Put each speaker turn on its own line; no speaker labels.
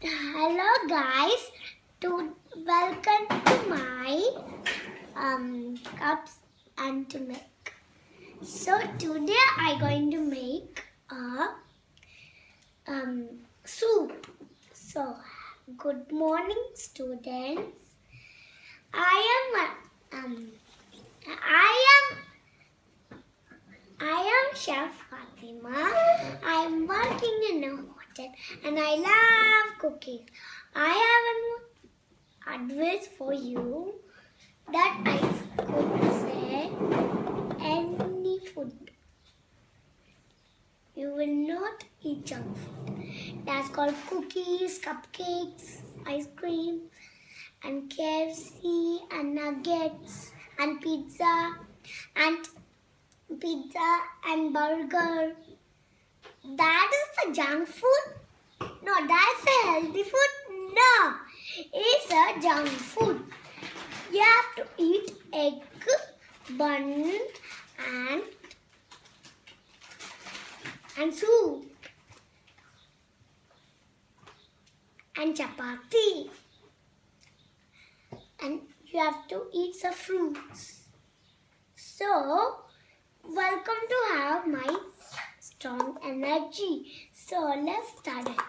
Hello guys, welcome to my cups and to make. So today I'm going to make a soup. So good morning students. I am Chef Fatima. I'm working in a hotel and I love cooking. I have an advice for you that I could say any food. You will not eat junk food. That's called cookies, cupcakes, ice cream, and KFC, and nuggets, and pizza, and burger. That is the junk food? No, that's a healthy food? No, it's a junk food. You have to eat egg, bun, and soup, and chapati. And you have to eat some fruits. So, welcome to have my strong energy. So, let's start it.